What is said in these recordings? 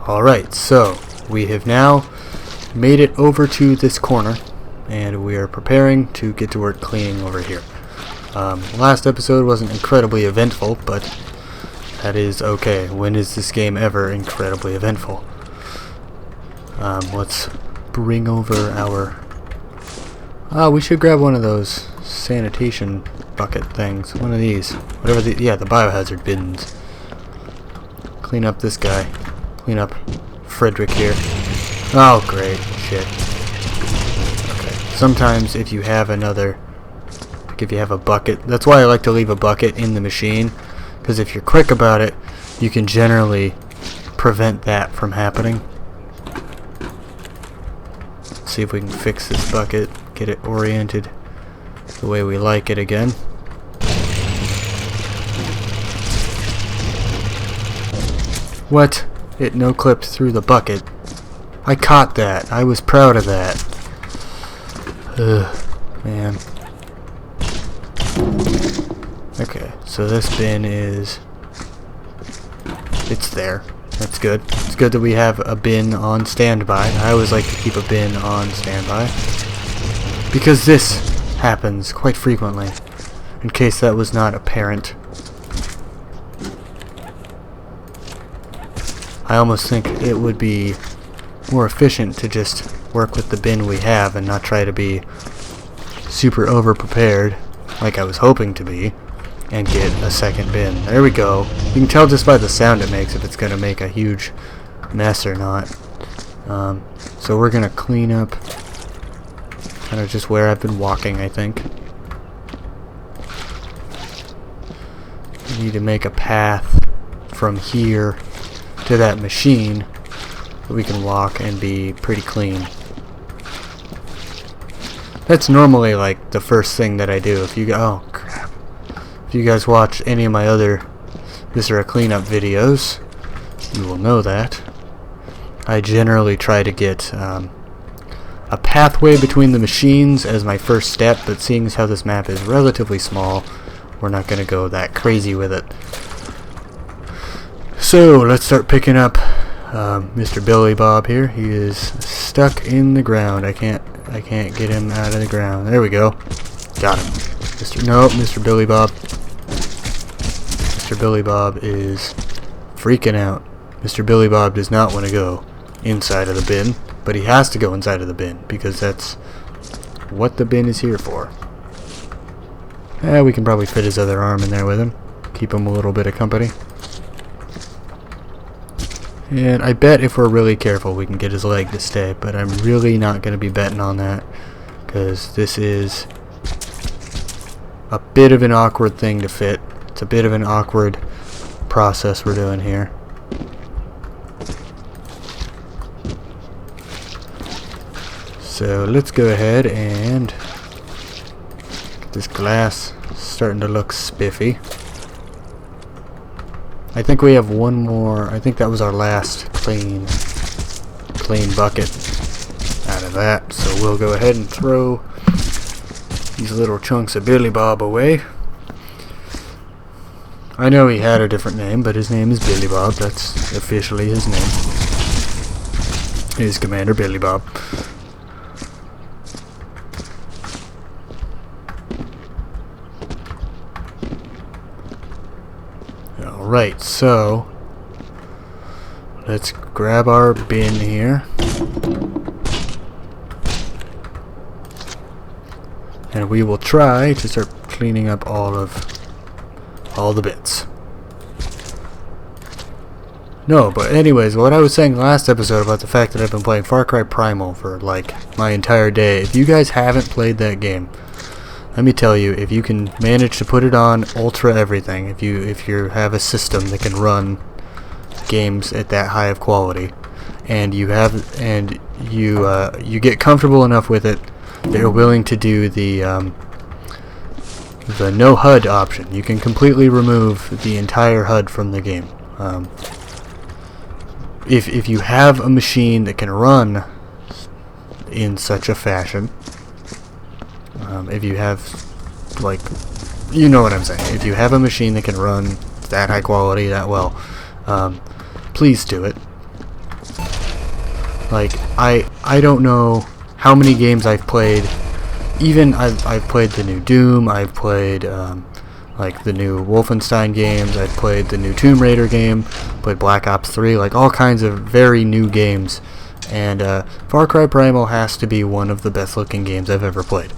Alright, so we have now made it over to this corner, and we are preparing to get to work cleaning over here. Last episode wasn't incredibly eventful, but that is okay. When is this game ever incredibly eventful? Let's bring over our... we should grab one of those sanitation bucket things. One of these. Whatever the... Yeah, the biohazard bins. Clean up this guy. Clean up Frederick here. Oh, great. Shit. Okay. Sometimes if you have another... Like if you have a bucket... That's why I like to leave a bucket in the machine. Because if you're quick about it, you can generally prevent that from happening. Let's see if we can fix this bucket. Get it oriented the way we like it again. What? It no-clipped through the bucket. I caught that. I was proud of that. Ugh, man. Okay, so this bin is... It's there. That's good. It's good that we have a bin on standby. I always like to keep a bin on standby, because this happens quite frequently, in case that was not apparent. I almost think it would be more efficient to just work with the bin we have and not try to be super over-prepared, like I was hoping to be, and get a second bin. There we go. You can tell just by the sound it makes if it's going to make a huge mess or not. So we're going to clean up kind of just where I've been walking, I think. We need to make a path from here to that machine that we can walk and be pretty clean. That's normally like the first thing that I do. If you go, oh crap. If you guys watch any of my other Viscera cleanup videos, you will know that. I generally try to get a pathway between the machines as my first step, but seeing as how this map is relatively small, we're not going to go that crazy with it. So let's start picking up Mr. Billy Bob here. He is stuck in the ground. I can't get him out of the ground. There we go. Got him. Mr. Billy Bob. Mr. Billy Bob is freaking out. Mr. Billy Bob does not want to go inside of the bin, but he has to go inside of the bin because that's what the bin is here for. We can probably fit his other arm in there with him. Keep him a little bit of company. And I bet if we're really careful we can get his leg to stay, but I'm really not going to be betting on that, because this is a bit of an awkward thing to fit. It's a bit of an awkward process we're doing here. So let's go ahead and get this glass starting to look spiffy. I think we have one more. I think that was our last clean bucket out of that. So we'll go ahead and throw these little chunks of Billy Bob away. I know he had a different name, but his name is Billy Bob. That's officially his name. He's Commander Billy Bob. Alright, so let's grab our bin here. And we will try to start cleaning up all the bits. No, but anyways, what I was saying last episode about the fact that I've been playing Far Cry Primal for like my entire day. If you guys haven't played that game, let me tell you, if you can manage to put it on ultra everything, if you have a system that can run games at that high of quality, and you get comfortable enough with it that you're willing to do the no HUD option, you can completely remove the entire HUD from the game. If you have a machine that can run in such a fashion, if you have, like, you know what I'm saying, if you have a machine that can run that high quality, that well, please do it. Like, I don't know how many games I've played. Even I've played the new Doom, I've played like the new Wolfenstein games, I've played the new Tomb Raider game, played Black Ops 3, like all kinds of very new games. And Far Cry Primal has to be one of the best looking games I've ever played.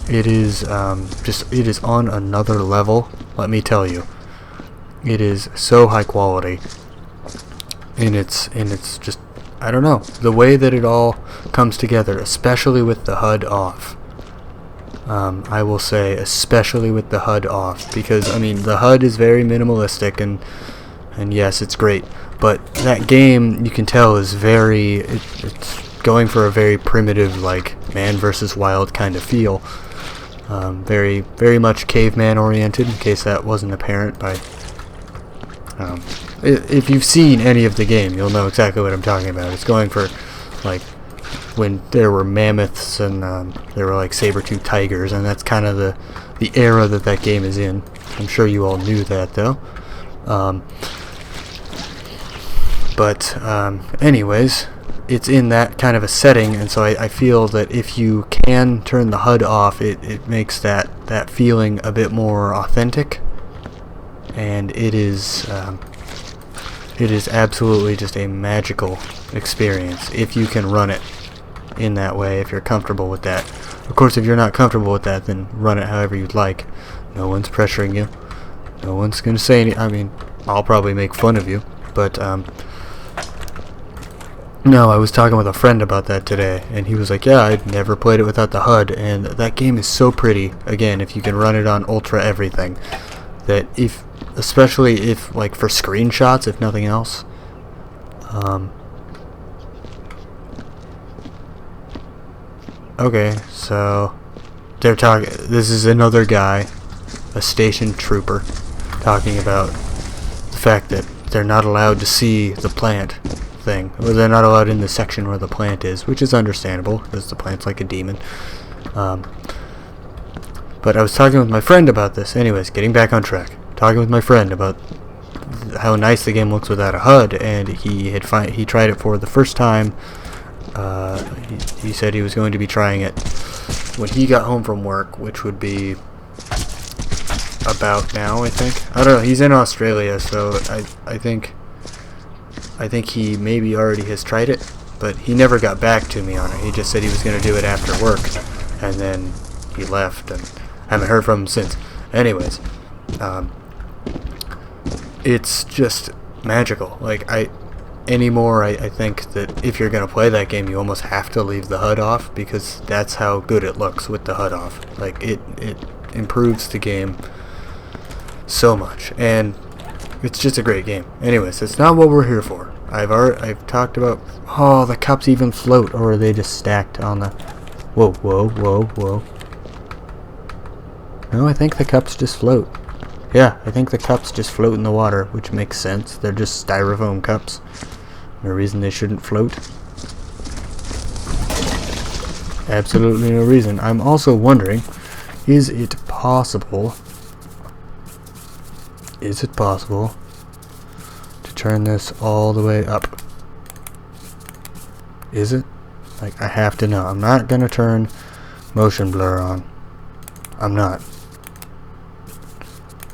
It is it is on another level, let me tell you. It is so high quality. And it's just, I don't know, the way that it all comes together, especially with the HUD off. I will say, especially with the HUD off, because I mean the HUD is very minimalistic, and yes, it's great, but that game, you can tell, is it's going for a very primitive, like man versus wild kind of feel. Very, very much caveman oriented, in case that wasn't apparent by. If you've seen any of the game, you'll know exactly what I'm talking about. It's going for, like, when there were mammoths and there were like saber-toothed tigers, and that's kind of the era that game is in. I'm sure you all knew that, though. Anyways, it's in that kind of a setting, and so I feel that if you can turn the HUD off, it makes that feeling a bit more authentic, and it is absolutely just a magical experience if you can run it in that way, if you're comfortable with that. Of course, if you're not comfortable with that, then run it however you'd like. No one's pressuring you. No one's gonna say anything. I mean, I'll probably make fun of you, but no, I was talking with a friend about that today, and he was like, yeah, I'd never played it without the HUD, and that game is so pretty, again, if you can run it on ultra everything, that especially if, like, for screenshots, if nothing else, okay, so they're talking. This is another guy, a station trooper, talking about the fact that they're not allowed to see the plant thing, or they're not allowed in the section where the plant is, which is understandable because the plant's like a demon. But I was talking with my friend about this. Anyways, getting back on track. Talking with my friend about how nice the game looks without a HUD, and he tried it for the first time. He said he was going to be trying it when he got home from work, which would be about now, I think. I don't know. He's in Australia, so I think he maybe already has tried it, but he never got back to me on it. He just said he was going to do it after work, and then he left, and I haven't heard from him since. Anyways, it's just magical. Like, I think that if you're going to play that game, you almost have to leave the HUD off, because that's how good it looks with the HUD off. Like, it improves the game so much, and it's just a great game. Anyways, it's not what we're here for. I've talked about, oh, the cups even float, or are they just stacked on the, whoa. No, I think the cups just float. Yeah, I think the cups just float in the water, which makes sense. They're just styrofoam cups. No reason they shouldn't float. Absolutely no reason. I'm also wondering, is it possible to turn this all the way up? Is it? Like, I have to know. I'm not gonna turn motion blur on. I'm not.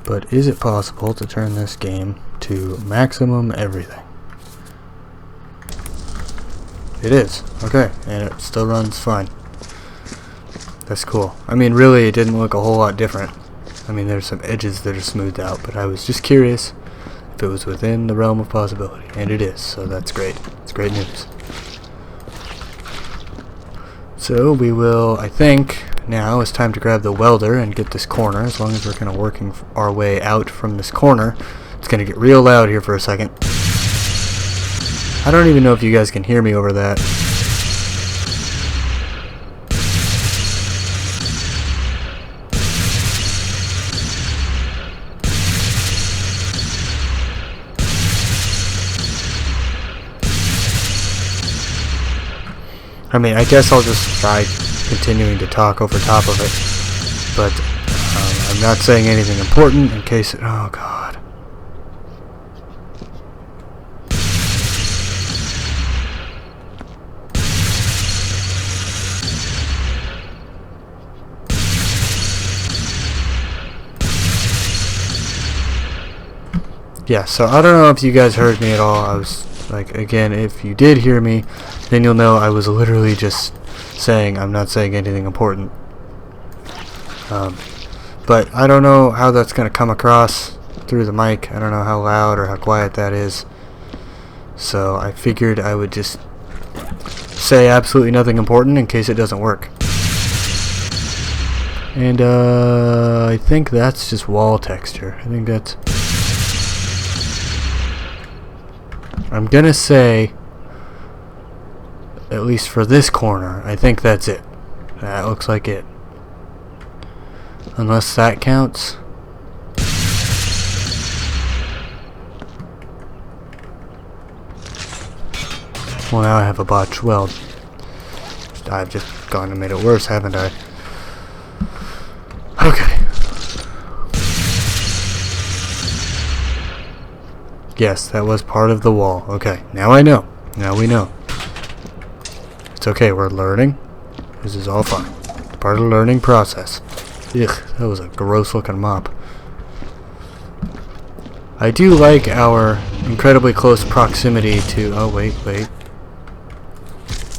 But is it possible to turn this game to maximum everything? It is. Okay, and it still runs fine. That's cool. I mean, really, it didn't look a whole lot different. I mean, there's some edges that are smoothed out, but I was just curious if it was within the realm of possibility, and it is, so that's great. It's great news. So we will, I think, now it's time to grab the welder and get this corner. As long as we're kind of working our way out from this corner. It's going to get real loud here for a second. I don't even know if you guys can hear me over that. I mean, I guess I'll just try continuing to talk over top of it, but I'm not saying anything important in case it, oh god. yeah, so I don't know if you guys heard me at all. I was like, again, if you did hear me, then you'll know I was literally just saying I'm not saying anything important. But I don't know how that's going to come across through the mic. I don't know how loud or how quiet that is. So I figured I would just say absolutely nothing important in case it doesn't work. And I think that's just wall texture. I think that's... I'm gonna say, at least for this corner, I think that's it. That looks like it. Unless that counts. Well, now I have a botched weld. I've just gone and made it worse, haven't I? Okay. Yes, that was part of the wall. Okay, now I know. Now we know. It's okay, we're learning. This is all fine. Part of the learning process. Ugh, that was a gross looking mop. I do like our incredibly close proximity to... Oh, wait.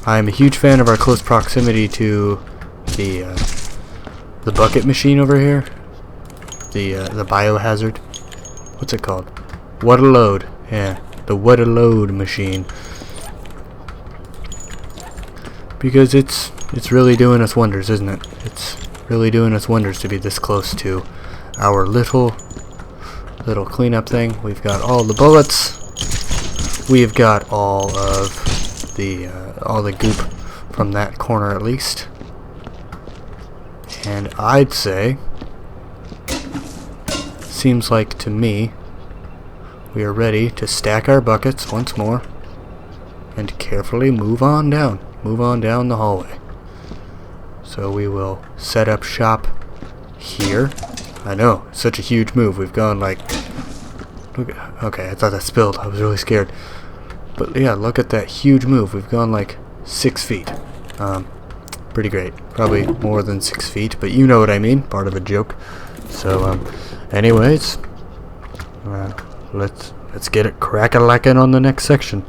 I'm a huge fan of our close proximity to the bucket machine over here. The biohazard. What's it called? What a load. Yeah, the what a load machine. Because it's really doing us wonders, isn't it? It's really doing us wonders to be this close to our little cleanup thing. We've got all the bullets. We've got all of the goop from that corner at least. And I'd say, seems like to me, we are ready to stack our buckets once more and carefully move on down the hallway. So we will set up shop here. I know, such a huge move. We've gone like... Okay, I thought that spilled. I was really scared. But yeah, look at that huge move. We've gone like 6 feet. Pretty great. Probably more than 6 feet, but you know what I mean. Part of a joke. So, anyways, let's get it crack-a-lackin' on the next section.